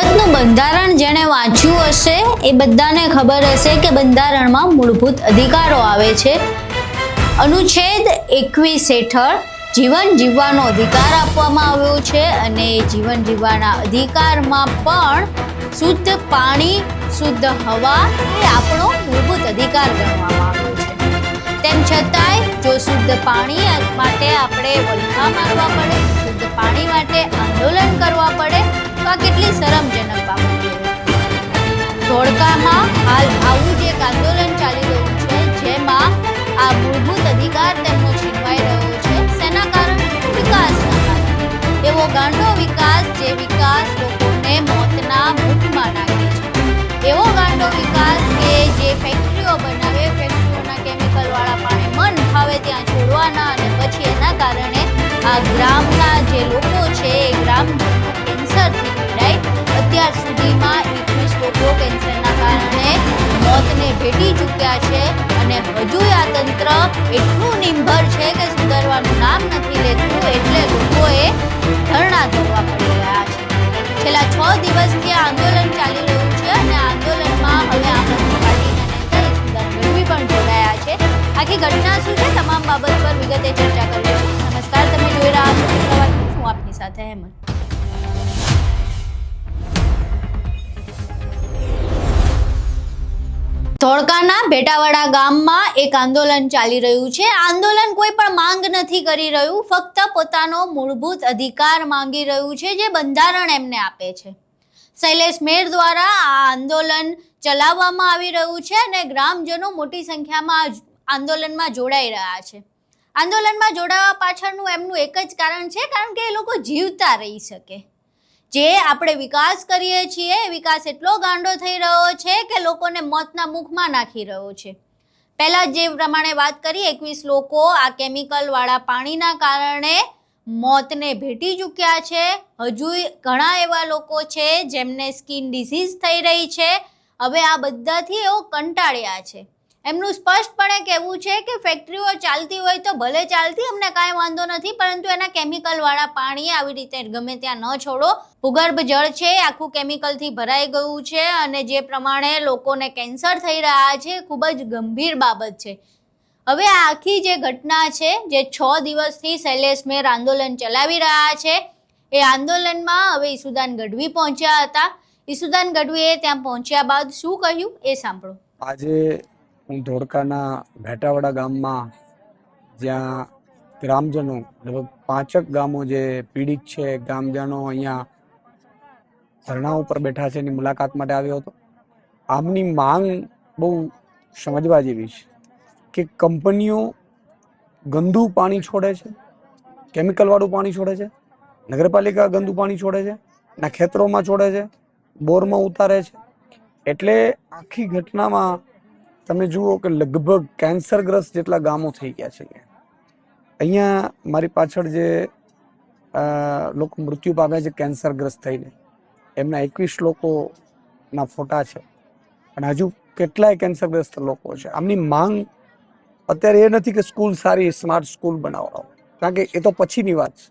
ભારતનું બંધારણ જેણે વાંચ્યું હશે એ બધાને ખબર હશે કે બંધારણમાં મૂળભૂત અધિકારો આવે છે। અનુચ્છેદ 21 હેઠળ જીવન જીવવાનો અધિકાર આપવામાં આવ્યો છે અને જીવન જીવવાના અધિકારમાં પણ શુદ્ધ પાણી, શુદ્ધ હવા એ આપણો મૂળભૂત અધિકાર ગણવામાં આવ્યો છે। તેમ છતાંય જો શુદ્ધ પાણી માટે આપણે વલખા મારવા પડે, શુદ્ધ પાણી માટે આંદોલન કરવા પડે તો આ કેટલી શરમજનક બાબત કહેવાય। ધોળકામાં હાલ આવું જ એક આંદોલન ચાલી રહ્યું છે જેમાં આ મૂળભૂત અધિકાર તેમનો છીનવાઈ રહ્યો છે। શેના કારણે? વિકાસના કારણે। એવો ગાંડો વિકાસ જે વિકાસ લોકોને મોતના મુખમાં નાખે છે। એવો ગાંડો વિકાસ કે જે ફેક્ટરીઓ બનાવે, ફેક્ટરીઓના કેમિકલ વાળા પાણી મન ફાવે ત્યાં છોડવાના અને પછી એના કારણે આ ગ્રામના જે લોકો છે એ ગ્રામજનો કેન્સરથી પીડાય। અત્યાર સુધીમાં 21 લોકો કેન્સરના કારણે મોતને ભેટી ચૂક્યા છે અને હજુ આ તંત્ર એટલું નિર્ભર છે કે સુધારવાનું નામ નથી લેતું, એટલે લોકોએ ધરણા ધરવા પડી રહ્યા છે। છેલ્લા 6 દિવસથી આ આંદોલન ચાલી રહ્યું છે અને આ આંદોલનમાં હવે આમ આદમી પાર્ટીના નેતા ઈસુદાન ગઢવી પણ જોડાયા છે। આખી ઘટના શું છે, તમામ બાબત પર વિગતે ચર્ચા કરીશું। નમસ્કાર, તમે જોઈ રહ્યા છો સવાલ, હું આપની સાથે હેમંત। ધોળકાના ભેટાવાડા ગામમાં એક આંદોલન ચાલી રહ્યું છે। આંદોલન કોઈ પણ માંગ નથી કરી રહ્યું, ફક્ત પોતાનો મૂળભૂત અધિકાર માંગી રહ્યું છે જે બંધારણ એમને આપે છે। શૈલેષ મેર દ્વારા આ આંદોલન ચલાવવામાં આવી રહ્યું છે અને ગ્રામજનો મોટી સંખ્યામાં આંદોલનમાં જોડાઈ રહ્યા છે। આંદોલનમાં જોડાવા પાછળનું એમનું એક જ કારણ છે, કારણ કે એ લોકો જીવતા રહી શકે। જે આપણે વિકાસ કરીએ છીએ, વિકાસ એટલો ગાંડો થઈ રહ્યો છે કે લોકોને મોતના મુખમાં નાખી રહ્યો છે। પહેલા જે પ્રમાણે વાત કરી, 21 લોકો આ કેમિકલ વાળા પાણીના કારણે મોતને ભેટી ચૂક્યા છે। હજુ ઘણા એવા લોકો છે જેમને સ્કિન ડિસીઝ થઈ રહી છે। હવે આ બધાથી એઓ કંટાળ્યા છે। એમનું સ્પષ્ટપણે કહેવું છે કે ફેક્ટરીઓ ચાલતી હોય તો ભલે ચાલતી, અમને કાંઈ વાંધો નથી, પરંતુ એના કેમિકલ વાળા પાણી આવી રીતે ગમે ત્યાં ન છોડો। ભૂગર્ભ જળ છે આખું કેમિકલથી ભરાઈ ગયું છે અને જે પ્રમાણે લોકોને કેન્સર થઈ રહ્યા છે, ખૂબ જ ગંભીર બાબત છે। હવે આ આખી જે ઘટના છે, જે 6 દિવસથી શૈલેષ મેર આંદોલન ચલાવી રહ્યા છે, એ આંદોલનમાં હવે ઈસુદાન ગઢવી પહોંચ્યા હતા। ઈસુદાન ગઢવીએ ત્યાં પહોંચ્યા બાદ શું કહ્યું એ સાંભળો। આજે હું ધોળકાના ભેટાવાડા ગામમાં, જ્યાં ગ્રામજનો લગભગ 5 ગામો જે પીડિત છે, ગ્રામજનો અહીંયા ધરણા ઉપર બેઠા છે એની મુલાકાત માટે આવ્યો હતો। આમની માંગ બહુ સમજવા જેવી છે કે કંપનીઓ ગંદુ પાણી છોડે છે, કેમિકલ વાળું પાણી છોડે છે, નગરપાલિકા ગંદુ પાણી છોડે છે, ના ખેતરોમાં છોડે છે, બોરમાં ઉતારે છે। એટલે આખી ઘટનામાં તમે જુઓ કે લગભગ કેન્સરગ્રસ્ત જેટલા ગામો થઈ ગયા છે। અહીંયા મારી પાછળ જે લોકો મૃત્યુ પામે છે કેન્સરગ્રસ્ત થઈને, એમના 21 લોકોના ફોટા છે અને હજુ કેટલાય કેન્સરગ્રસ્ત લોકો છે। આમની માંગ અત્યારે એ નથી કે સ્કૂલ સારી સ્માર્ટ સ્કૂલ બનાવડાવો, કારણ કે એ તો પછીની વાત છે।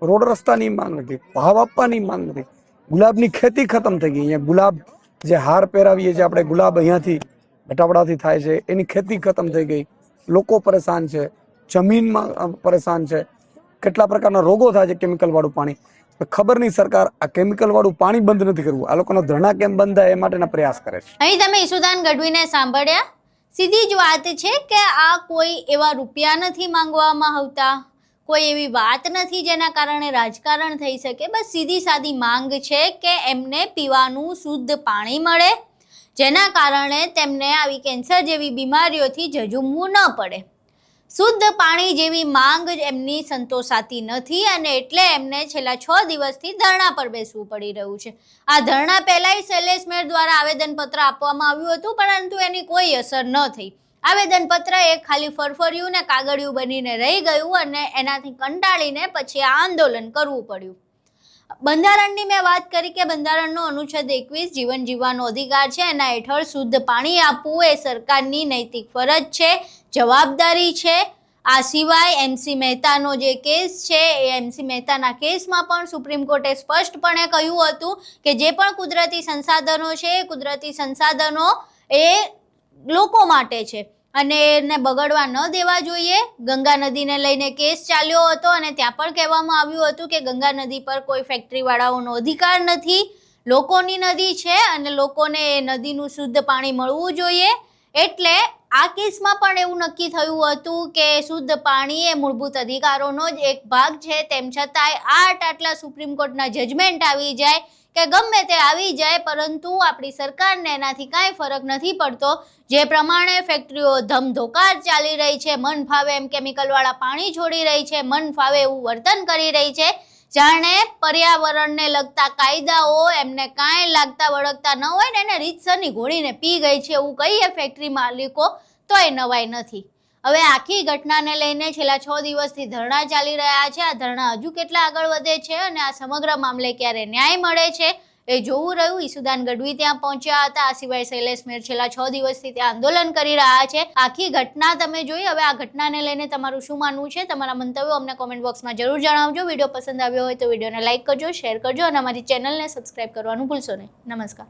રોડ રસ્તાની માંગ નથી, ભાવ આપવાની માંગ નથી, ગુલાબની ખેતી ખતમ થઈ ગઈ। અહીંયા ગુલાબ જે હાર પહેરાવીએ છીએ આપણે, ગુલાબ અહીંયાથી ભેટાવાડાથી થાય છે, એની ખેતી ખતમ થઈ ગઈ। લોકો પરેશાન છે, જમીનમાં પરેશાન છે, કેટલા પ્રકારના રોગો થાય છે કેમિકલ વાળું પાણી। ખબર નહીં સરકાર આ કેમિકલ વાળું પાણી બંધ નથી કરવું, આ લોકોનો ધરણા કેમ બંધ થાય એ માટેના પ્રયાસ કરે છે। અહીં તમે ઈસુદાન ગઢવીને સાંભળ્યા। સીધી જ વાત છે કે આ કોઈ એવા રૂપિયા નથી માંગવામાં આવતા, કોઈ એવી વાત નથી જેના કારણે રાજકારણ થઈ શકે। બસ સીધી સાદી માંગ છે કે એમને પીવાનું શુદ્ધ પાણી મળે, જેના કારણે તેમને આવી કેન્સર જેવી બીમારીઓથી ઝઝૂમવું ન પડે। શુદ્ધ પાણી જેવી માંગ એમની સંતોષાતી નથી અને એટલે એમને છેલ્લા 6 દિવસથી ધરણા પર બેસવું પડી રહ્યું છે। આ ધરણા પહેલાંય શૈલેષ મેર દ્વારા આવેદનપત્ર આપવામાં આવ્યું હતું, પરંતુ એની કોઈ અસર ન થઈ। આવેદનપત્ર એક ખાલી ફરફર્યું ને કાગળિયું બનીને રહી ગયું અને એનાથી કંટાળીને પછી આ આંદોલન કરવું પડ્યું। બંધારણની મેં વાત કરી કે બંધારણનો અનુચ્છેદ 21 જીવન જીવવાનો અધિકાર છે, એના હેઠળ શુદ્ધ પાણી આપવું એ સરકારની નૈતિક ફરજ છે, જવાબદારી છે। આ સિવાય MC મહેતાનો જે કેસ છે એ MC મહેતાના કેસમાં પણ સુપ્રીમ કોર્ટે સ્પષ્ટપણે કહ્યું હતું કે જે પણ કુદરતી સંસાધનો છે એ કુદરતી સંસાધનો એ લોકો માટે છે અને એને બગડવા ન દેવા જોઈએ. ગંગા નદીને લઈને કેસ ચાલ્યો હતો અને ત્યાં પણ કહેવામાં આવ્યું હતું કે ગંગા નદી પર કોઈ ફેક્ટરીવાળાઓનો અધિકાર નથી, લોકોની નદી છે અને લોકોને એ નદીનું શુદ્ધ પાણી મળવું જોઈએ. એટલે આ કેસમાં પણ એવું નક્કી થયું હતું કે શુદ્ધ પાણી એ મૂળભૂત અધિકારોનો જ એક ભાગ છે. તેમ છતાંય આટલા સુપ્રીમ કોર્ટના જજમેન્ટ આવી જાય કે ગમે તે આવી જાય, પરંતુ આપણી સરકારને એનાથી કાંઈ ફરક નથી પડતો. જે પ્રમાણે ફેક્ટરીઓ ધમધોકાર ચાલી રહી છે, મન ફાવે એમ કેમિકલવાળા પાણી છોડી રહી છે, મન ફાવે એવું વર્તન કરી રહી છે, જાણે પર્યાવરણને લગતા કાયદાઓ એમને કાંઈ લાગતા વળગતા ન હોય ને એને રીતસરની ઘોડીને પી ગઈ છે એવું કહીએ ફેક્ટરી માલિકો તો એ નવાઈ નથી. હવે આખી ઘટનાને લઈને છેલ્લા 6 દિવસથી ધરણા ચાલી રહ્યા છે. આ ધરણા હજુ કેટલા આગળ વધે છે અને આ સમગ્ર મામલે ક્યારે ન્યાય મળે છે એ જોવું રહ્યું. ઈસુદાન ગઢવી ત્યાં પહોંચ્યા હતા. આ સિવાય શૈલેષ મેર છેલ્લા 6 દિવસથી ત્યાં આંદોલન કરી રહ્યા છે. આખી ઘટના તમે જોઈ. હવે આ ઘટનાને લઈને તમારું શું માનવું છે? તમારા મંતવ્યો અમને કોમેન્ટ બોક્સમાં જરૂર જણાવજો. વિડીયો પસંદ આવ્યો હોય તો વિડીયોને લાઇક કરજો, શેર કરજો અને અમારી ચેનલને સબસ્ક્રાઇબ કરવાનું ભૂલશો નહીં. નમસ્કાર.